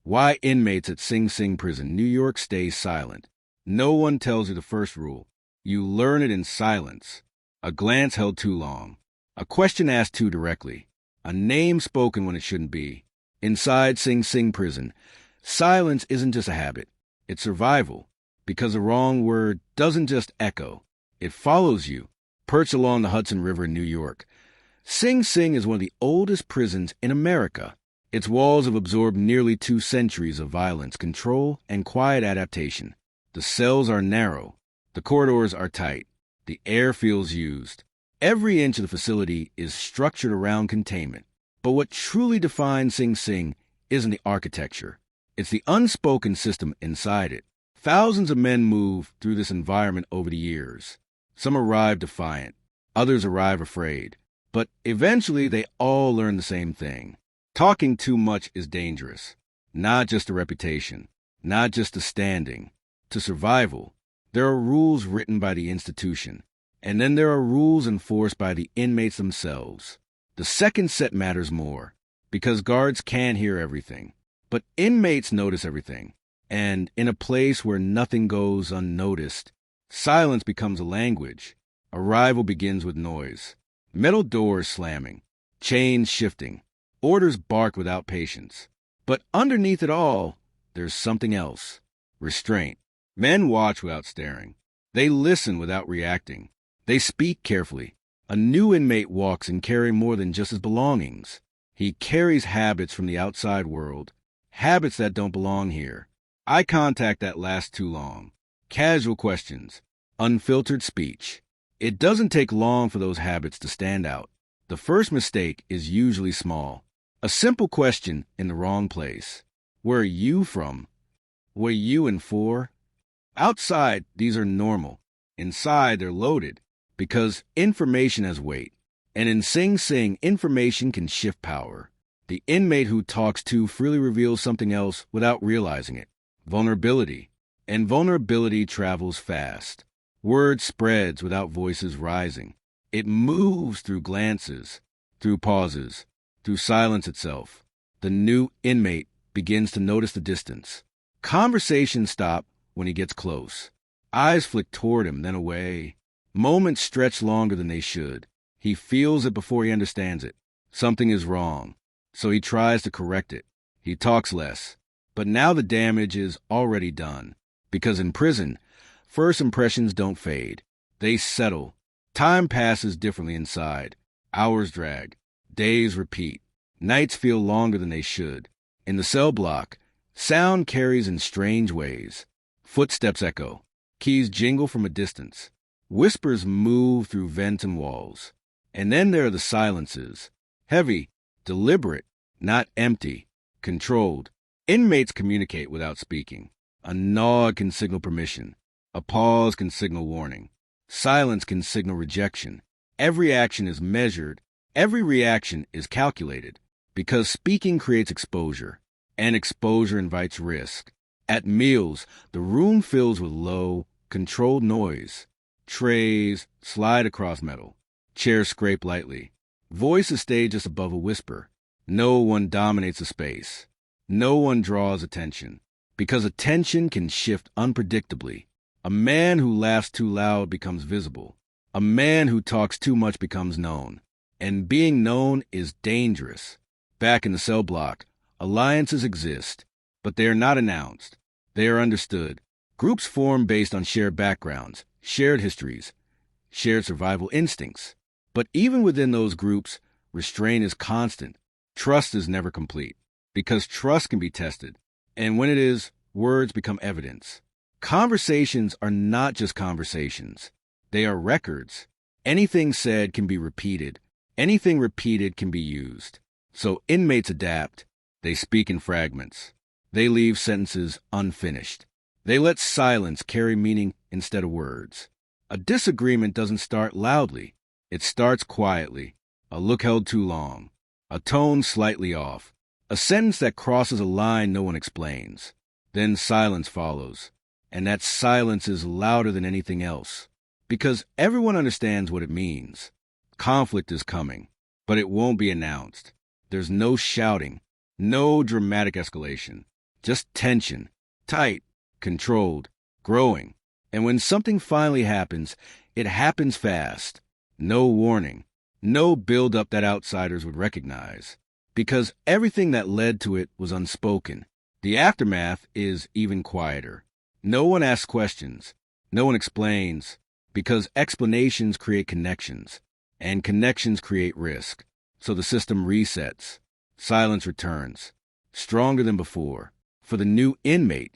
Why inmates at Sing Sing Prison, New York stay silent. No one tells you the first rule. You learn it in silence. A glance held too long. A question asked too directly. A name spoken when it shouldn't be. Inside Sing Sing Prison, silence isn't just a habit. It's survival. Because the wrong word doesn't just echo. It follows you, perched along the Hudson River in New York. Sing Sing is one of the oldest prisons in America. Its walls have absorbed nearly 2 centuries of violence, control, and quiet adaptation. The cells are narrow. The corridors are tight. The air feels used. Every inch of the facility is structured around containment. But what truly defines Sing Sing isn't the architecture. It's the unspoken system inside it. Thousands of men move through this environment over the years. Some arrive defiant. Others arrive afraid. But eventually they all learn the same thing. Talking too much is dangerous. Not just a reputation. Not just a standing. To survival, there are rules written by the institution. And then there are rules enforced by the inmates themselves. The second set matters more, because guards can't hear everything. But inmates notice everything. And in a place where nothing goes unnoticed, silence becomes a language. Arrival begins with noise. Metal doors slamming. Chains shifting. Orders bark without patience. But underneath it all, there's something else. Restraint. Men watch without staring. They listen without reacting. They speak carefully. A new inmate walks and carries more than just his belongings. He carries habits from the outside world, habits that don't belong here. Eye contact that lasts too long. Casual questions. Unfiltered speech. It doesn't take long for those habits to stand out. The first mistake is usually small. A simple question in the wrong place. Where are you from? What are you in for? Outside, these are normal. Inside, they're loaded. Because information has weight. And in Sing Sing, information can shift power. The inmate who talks too freely reveals something else without realizing it. Vulnerability. And vulnerability travels fast. Word spreads without voices rising. It moves through glances, through pauses, through silence itself. The new inmate begins to notice the distance. Conversations stop when he gets close. Eyes flick toward him, then away. Moments stretch longer than they should. He feels it before he understands it. Something is wrong. So he tries to correct it. He talks less. But now the damage is already done. Because in prison, first impressions don't fade. They settle. Time passes differently inside. Hours drag. Days repeat. Nights feel longer than they should. In the cell block, sound carries in strange ways. Footsteps echo. Keys jingle from a distance. Whispers move through vents and walls. And then there are the silences. Heavy, deliberate, not empty, controlled. Inmates communicate without speaking. A nod can signal permission. A pause can signal warning. Silence can signal rejection. Every action is measured. Every reaction is calculated. Because speaking creates exposure. And exposure invites risk. At meals, the room fills with low, controlled noise. Trays slide across metal. Chairs scrape lightly. Voices stay just above a whisper. No one dominates the space. No one draws attention. Because attention can shift unpredictably. A man who laughs too loud becomes visible. A man who talks too much becomes known. And being known is dangerous. Back in the cell block, alliances exist, but they are not announced. They are understood. Groups form based on shared backgrounds, shared histories, shared survival instincts. But even within those groups, restraint is constant. Trust is never complete, because trust can be tested. And when it is, words become evidence. Conversations are not just conversations. They are records. Anything said can be repeated. Anything repeated can be used. So inmates adapt. They speak in fragments. They leave sentences unfinished. They let silence carry meaning instead of words. A disagreement doesn't start loudly. It starts quietly. A look held too long. A tone slightly off. A sentence that crosses a line no one explains. Then silence follows. And that silence is louder than anything else. Because everyone understands what it means. Conflict is coming, but it won't be announced. There's no shouting, no dramatic escalation. just tension, tight, controlled, growing. And when something finally happens, it happens fast. No warning, no build-up that outsiders would recognize, because everything that led to it was unspoken. The aftermath is even quieter. No one asks questions. No one explains, because explanations create connections, and connections create risk. So the system resets. Silence returns, stronger than before. For the new inmate,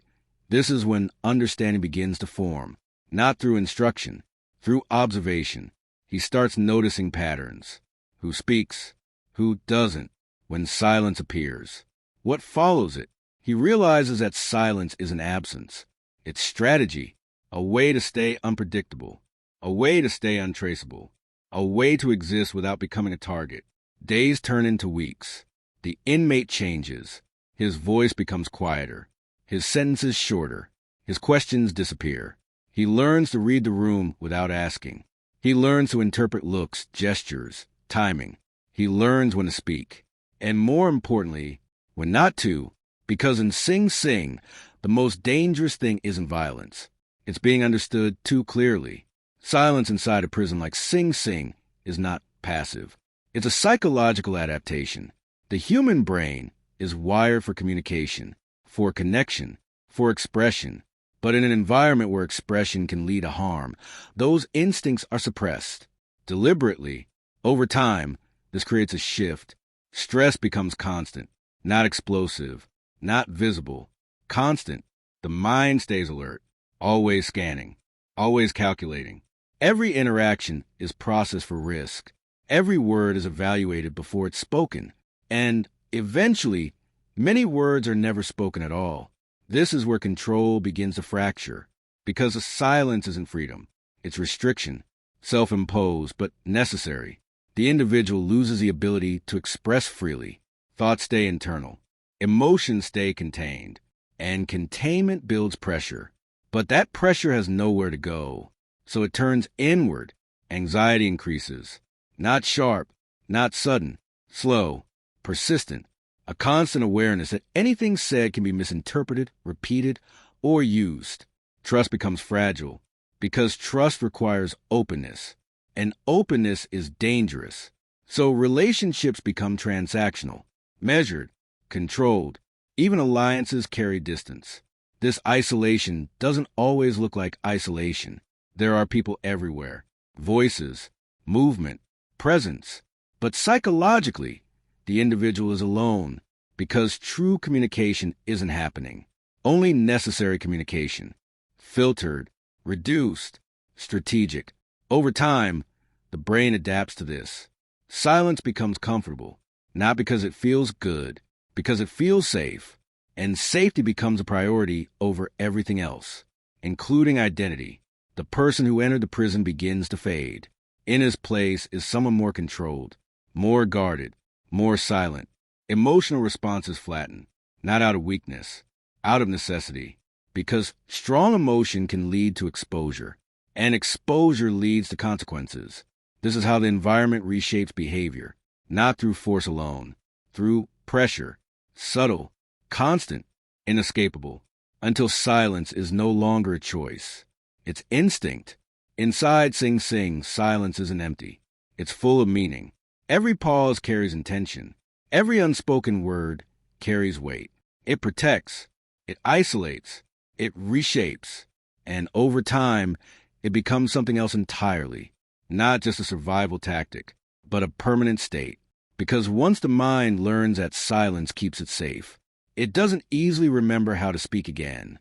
this is when understanding begins to form, not through instruction, through observation. He starts noticing patterns. Who speaks? Who doesn't? When silence appears. What follows it? He realizes that silence is an absence. It's strategy, a way to stay unpredictable, a way to stay untraceable, a way to exist without becoming a target. Days turn into weeks. The inmate changes. His voice becomes quieter. His sentences shorter. His questions disappear. He learns to read the room without asking. He learns to interpret looks, gestures, timing. He learns when to speak. And more importantly, when not to, because in Sing Sing, the most dangerous thing isn't violence. It's being understood too clearly. Silence inside a prison like Sing Sing is not passive. It's a psychological adaptation. The human brain is wired for communication, for connection, for expression. But in an environment where expression can lead to harm, those instincts are suppressed. Deliberately, over time, this creates a shift. Stress becomes constant, not explosive, not visible. Constant. The mind stays alert, always scanning, always calculating. Every interaction is processed for risk. Every word is evaluated before it's spoken. And eventually, many words are never spoken at all. This is where control begins to fracture, because a silence isn't freedom. It's restriction, self-imposed but necessary. The individual loses the ability to express freely. Thoughts stay internal. Emotions stay contained. And containment builds pressure. But that pressure has nowhere to go. So it turns inward. Anxiety increases. Not sharp, not sudden, slow, persistent. A constant awareness that anything said can be misinterpreted, repeated, or used. Trust becomes fragile because trust requires openness, and openness is dangerous. So relationships become transactional, measured, controlled. Even alliances carry distance. This isolation doesn't always look like isolation. There are people everywhere, voices, movement, presence. But psychologically, the individual is alone because true communication isn't happening. Only necessary communication. Filtered, reduced, strategic. Over time, the brain adapts to this. Silence becomes comfortable, not because it feels good, because it feels safe. And safety becomes a priority over everything else, including identity. The person who entered the prison begins to fade. In his place is someone more controlled, more guarded, more silent. Emotional responses flatten, not out of weakness, out of necessity, because strong emotion can lead to exposure, and exposure leads to consequences. This is how the environment reshapes behavior, not through force alone, through pressure, subtle, constant, inescapable, until silence is no longer a choice. It's instinct. Inside Sing Sing, silence isn't empty. It's full of meaning. Every pause carries intention. Every unspoken word carries weight. It protects. It isolates. It reshapes. And over time, it becomes something else entirely. Not just a survival tactic, but a permanent state. Because once the mind learns that silence keeps it safe, it doesn't easily remember how to speak again.